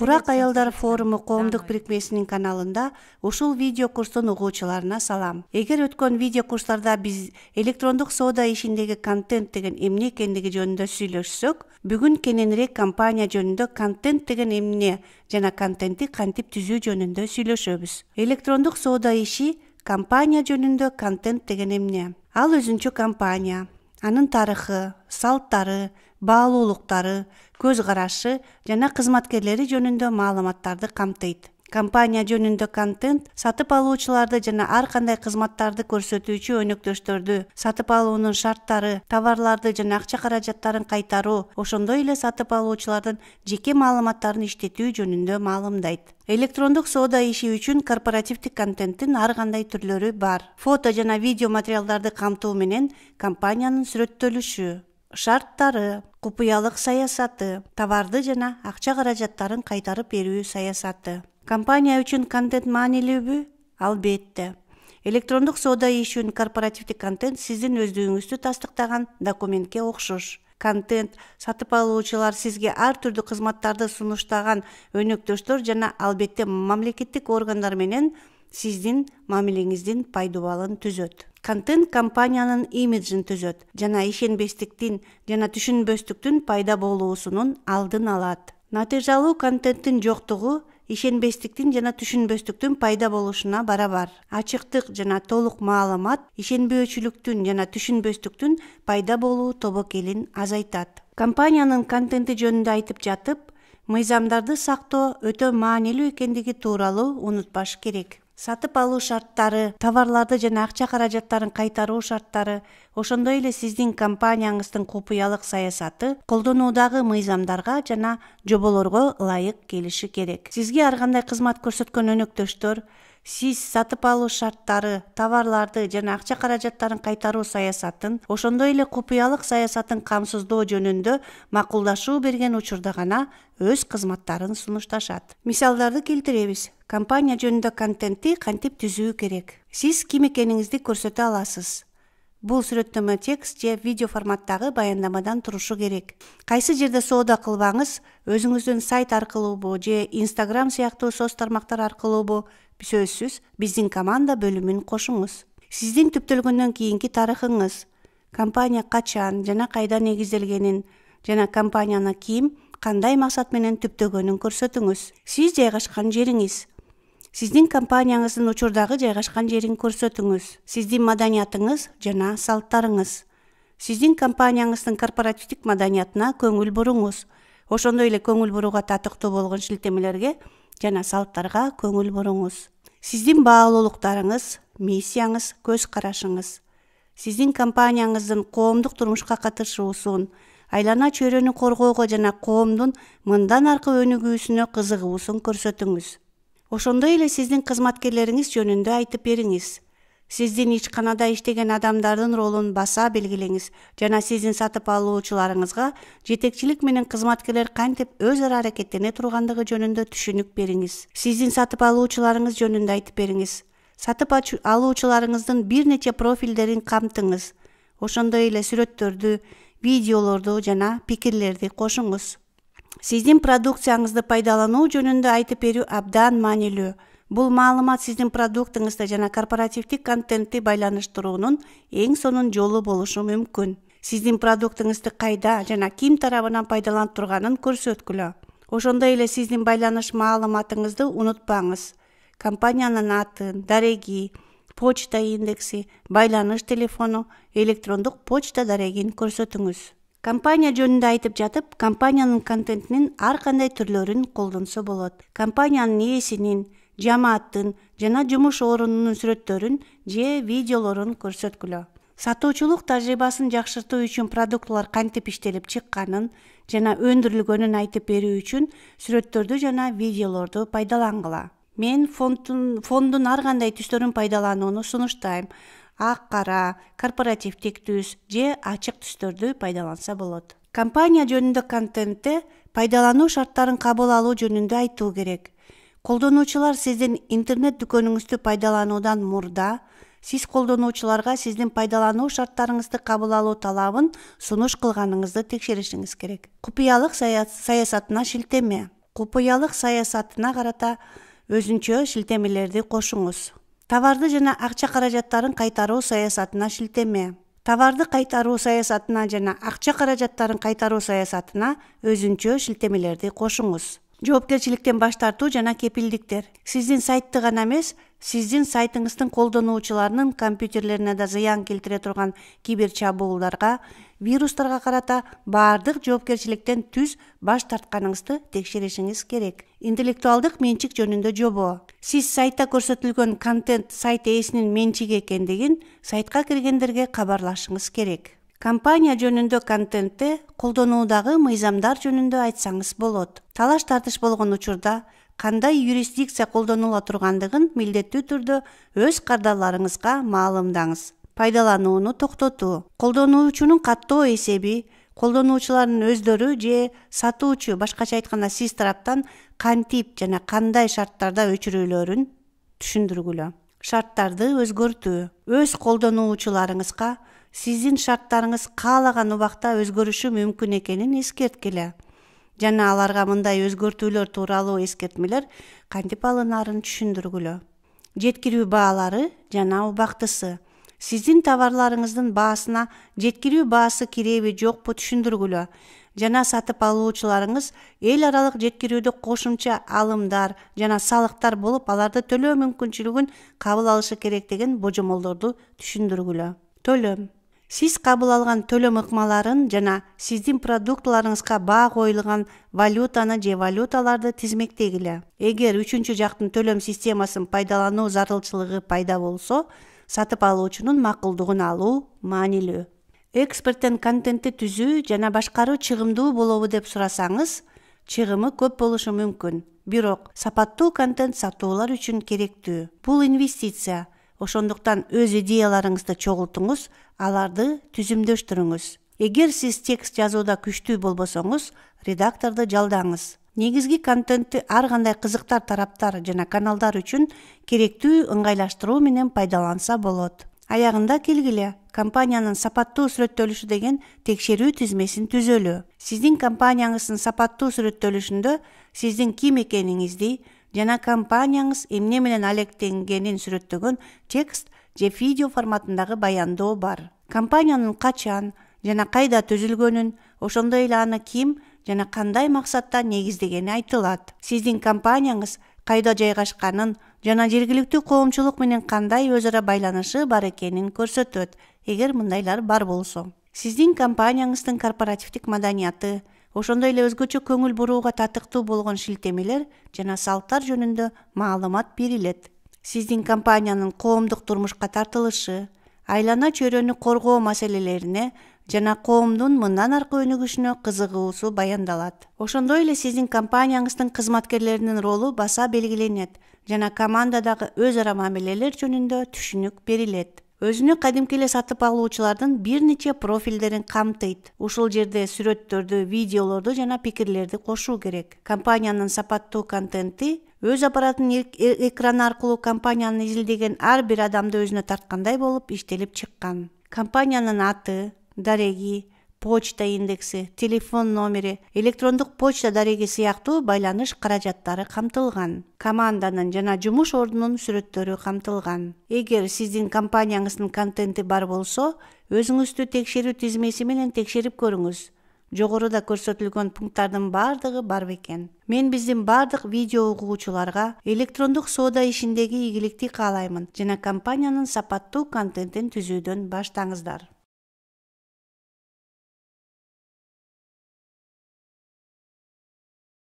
Курак аялдар форуму коомдук бирикмесинин каналында ушул видео курстун угуучуларына салам. Эгер өткөн видео курстарда биз электрондук соода ишиндеги контент деген эмне экендиги жөнүндө сүйлөшсөк, бүгүн кененирээк компания жөнүндө контент деген эмне жана контентти кантип түзүү жөнүндө сүйлөшөбүз. Электрондук соода иши компания жөнүндө контент деген эмне? Ал өзүнчө компания, анын тарыхы, салттары, баалуулуктары, көз карашы жана кызматкерлери жөнүндө маалыматтарды камтыйт. Компания жөнүндө контент сатып алуучуларды жана ар кандай кызматтарды көрсөтүүчү өнөктөштөрдү, сатып алуунун шарттары, товарларды жана акча каражаттарын кайтаруу, ошондой эле сатып алуучулардын жеке маалыматтарын иштетүү жөнүндө маалымдайт. Электрондук соода иши үчүн корпоративдик контенттин ар кандай түрлөрү бар. Фото жана видео материалдарды камтуу менен компаниянын сүрөттөлүшү, шарттары, купуялык саясаты, товарды жана акча каражаттарын кайтарып берүү саясаты. Компания үчүн контент маанилүүбү? Албетте. Электрондук соода иши үчүн корпоративдик контент сиздин өздүгүңүздү тастыктаган документке окшош. Контент сатып алуучулар сизге ар түрдүү кызматтарды сунуштаган өнөктөштөр жана албетте мамлекеттик органдар менен сиздин мамилеңиздин пайдубалын түзөт. Контент компаниянын имиджин түзөт жана ишенбестиктин жана түшүнбөстүктүн пайда болуусунун алдын алат. Натыйжалуу контенттин жоктугу ишенбестиктин жана түшүнбөстүктүн пайда болушуна барабар. Ачыктык жана толук маалымат ишенбөөчүлүктүн жана түшүнбөстүктүн пайда болуу тобокелин азайтат. Компаниянын контенти жөнүндө айтып жатып, мыйзамдарды сактоо өтө маанилүү экендиги тууралуу унутпаш керек. Сатып алуу шарттары, товарларды жана акча каражаттарын кайтаруу шарттары, ошондой эле сиздин компанияңыздын купуялык саясаты колдонуудагы мыйзамдарга жана жоболорго ылайык келиши керек. Сизге ар кандай кызмат көрсөткөн өнөктөштөр, сиз сатып алуу шарттары, товарларды жана акча каражаттарын кайтаруу саясатын, ошондой эле купуялык саясатын камсыздоо жөнүндө макулдашуу берген учурда гана өз кызматтарын сунушташат. Мисалдарды келтиребиз. Компания жөнүндө контентти кантип түзүү керек? Сиз ким экениңизди көрсөтө аласыз. Бул сүрөттөмө текст же видео форматтагы баяндамадан турушу керек. Кайсы жерде соода кылбаңыз, өзүңүздүн сайт аркылуубу же Instagram сыяктуу соц тармактар аркылуубу, сөзсүз биздин команда бөлүмүн кошуңуз. Сиздин түптөлгөндөн кийинки тарыхыңыз, компания качан жана кайда негизделгенин жана компанияны ким, кандай максат менен түптөгөнүн көрсөтүңүз. Сиз жайгашкан жериңиз, сиздин компанияңыздын учурдагы жайгашкан жерин көрсөтүңүз. Сиздин маданиятыңыз жана салттарыңыз. Сиздин компанияңыздын корпоративдик маданиятына көңүл буруңуз. Ошондой эле көңүл бурууга татыктуу болгон шилтемелерге жана салттарга көңүл буруңуз. Сиздин баалуулуктарыңыз, миссияңыз, көз карашыңыз. Сиздин компанияңыздын коомдук турмушка катышуусун, айлана чөйрөнү коргоого жана коомдун мындан аркы өнүгүүсүнө кызыгуусун көрсөтүңүз. Ошондой эле сиздин кызматкерлериңиз жөнүндө айтып бериңиз. Сиздин ишканада иштеген адамдардын ролун баса белгилеңиз жана сиздин сатып алуучуларыңызга жетекчилик менен кызматкерлер кантип өз ара аракеттене тургандыгы жөнүндө түшүнүк бериңиз. Сиздин сатып алуучуларыңыз жөнүндө айтып бериңиз. Сатып алуучуларыңыздын бир нече профилдерин камтыңыз. Ошондой эле сүрөттөрдү, видеолорду жана пикирлерди кошуңуз. Сиздин продукцияңызды пайдалануу жөнүндө айтып берүү абдан маанилүү. Бул маалымат сиздин продуктуңузду жана корпоративдик контентти байланыштыруунун эң сонун жолу болушу мүмкүн. Сиздин продуктуңузду кайда жана ким тарабынан пайдаланып турганын көрсөткүлө. Ошондой эле сиздин байланыш маалыматыңызды унутпаңыз. Компаниянын атын, дареги, почта индекси, байланыш телефону, электрондук почта дарегин көрсөтүңүз. Компания жөнүндө айтып жатып, компаниянын контентинин ар кандай түрлөрүн колдонсо болот. Компаниянын ээсинин, жамааттын жана жумуш орунунун сүрөттөрүн же видеолорун көрсөткүлө. Сатуучулук тажрыйбасын жакшыртуу үчүн продуктулар кантип иштелип чыкканын жана өндүрүлгөнүн айтып берүү үчүн сүрөттөрдү жана видеолорду пайдалангыла. Мен фондун ар кандай түстөрүн пайдаланууну сунуштайм. Ак кара, корпоративдик түс же ачык түстөрдү пайдаланса болот. Компания жөнүндө контентте пайдалануу шарттарын кабыл алуу жөнүндө айтуу керек. Колдонуучулар сиздин интернет дүкөнүңүздү пайдалануудан мурда сиз колдонуучуларга сиздин пайдалануу шарттарыңызды кабыл алуу талабын сунуш кылганыңызды текшеришиңиз керек. Купуялык саясатына шилтеме. купуялык саясатына карата өзүнчө шилтемелерди кошуңуз. Товарды жана акча каражаттарын кайтаруу саясатына шилтеме. Товарды кайтаруу саясатына жана акча каражаттарын кайтаруу саясатына өзүнчө шилтемелерди кошуңуз. Жоопкерчиликтен баш тартуу жана кепилдиктер. Сиздин сайтты гана эмес, сиздин сайтыңыздын колдонуучуларынын компьютерлерине да зыян келтире турган кибер чабуулдарга, вирустарга карата баардык жоопкерчиликтен түз баш тартканыңызды текшеришиңиз керек. Интеллектуалдык менчик жөнүндө жобо. Сиз сайтта көрсөтүлгөн контент сайт ээсинин менчиги экендигин сайтка киргендерге кабарлашыңыз керек. Компания жөнүндө контентте колдонуудагы мыйзамдар жөнүндө айтсаңыз болот. Талаш тартыш болгон учурда кандай юрисдикция колдонула тургандыгын милдеттүү түрдө өз кардарларыңызга маалымдаңыз. Пайдаланууну токтотуу. Колдонуучунун каттоо эсеби, колдонуучулардын өздөрү же сатуучу, башкача айтканда сиз тараптан кантип жана кандай шарттарда өчүрүүлөрүн түшүндүргүлө. Шарттарды өзгөртүү. Өз колдонуучуларыңызга сиздин шарттарыңыз каалаган убакта өзгөрүшү мүмкүн экенин эскерткиле. Жана аларга мындай өзгөртүүлөр тууралуу эскертмелер кантип алынаарын түшүндүргүлө. Жеткирүү баалары жана убактысы. Сиздин товарларыңыздын баасына жеткирүү баасы киреби жокпу түшүндүргүлө. Жана сатып алуучуларыңыз эл аралык жеткирүүдө кошумча алымдар жана салыктар болуп, аларды төлөө мүмкүнчүлүгүн кабыл алышы керектигин божомолдорду түшүндүргүлө. Төлөм. Сиз кабыл алган төлөм ыкмаларын жана сиздин продуктыларыңызга баа коюлган валютаны же валюталарды тизмектегиле. Эгер үчүнчү жактын төлөм системасын пайдалануу зарылчылыгы пайда болсо, сатып алуучунун макулдугун алуу маанилүү. Эксперттен контентти түзүү жана башкаруу чыгымдуу болобу деп сурасаңыз, чыгымы көп болушу мүмкүн. Бирок сапаттуу контент сатуулар үчүн керектүү. Бул инвестиция. Ошондуктан өз идеяларыңызды чогултуңуз, аларды түзүмдөштүрүңүз. Эгер сиз текст жазууда күчтүү болбосоңуз, редакторду жалдаңыз. Негизги контентти ар кандай кызыктар тараптар жана каналдар үчүн керектүү ыңгайлаштыруу менен пайдаланса болот. Аягында келгиле, компаниянын сапаттуу сүрөттөлүшү деген текшерүү тизмесин түзөлү. Сиздин компанияңыздын сапаттуу сүрөттөлүшүндө сиздин ким экениңизди жана компанияңыз эмне менен алектенгенин сүрөттөгөн текст же видео форматындагы баяндоо бар. Компаниянын качан жана кайда түзүлгөнүн, ошондой эле аны ким жана кандай максатта негиздегени айтылат. Сиздин компанияңыз кайда жайгашканын жана жергиликтүү коомчулук менен кандай өз ара байланышы бар экенин көрсөтөт, эгер мындайлар бар болсо. Сиздин компанияңыздын корпоративдик маданияты, ошондой эле өзгөчө көңүл бурууга татыктуу болгон шилтемелер жана салттар жөнүндө маалымат берилет. Сиздин компаниянын коомдук турмушка тартылышы, айлана чөйрөнү коргоо маселелерине жана коомдун мындан аркы өнүгүшүнө кызыгуусу баяндалат. Ошондой эле сиздин компанияңыздын кызматкерлеринин ролу баса белгиленет жана командадагы өз ара мамилелер жөнүндө түшүнүк берилет. Өзүнө кадимки эле сатып алуучулардын бир нече профилдерин камтыйт. Ушул жерде сүрөттөрдү, видеолорду жана пикирлерди кошуу керек. Компаниянын сапаттуу контенти өз аппаратынын экраны аркылуу компанияны изилдеген ар бир адамды өзүнө тарткандай болуп иштелип чыккан. Компаниянын аты, дареги, почта индекси, телефон номери, электрондук почта дареги сыяктуу байланыш каражаттары камтылган. Команданын жана жумуш ордунун сүрөттөрү камтылган. Эгер сиздин компанияңыздын контенти бар болсо, өзүңүздү текшерүү тизмеси менен текшерип көрүңүз. Жогоруда көрсөтүлгөн пункттардын бардыгы бар бекен. Мен биздин бардык видео угуучуларга электрондук соода ишиндеги ийгиликти каалаймын жана компаниянын сапаттуу контентин түзүүдөн баштаңыздар.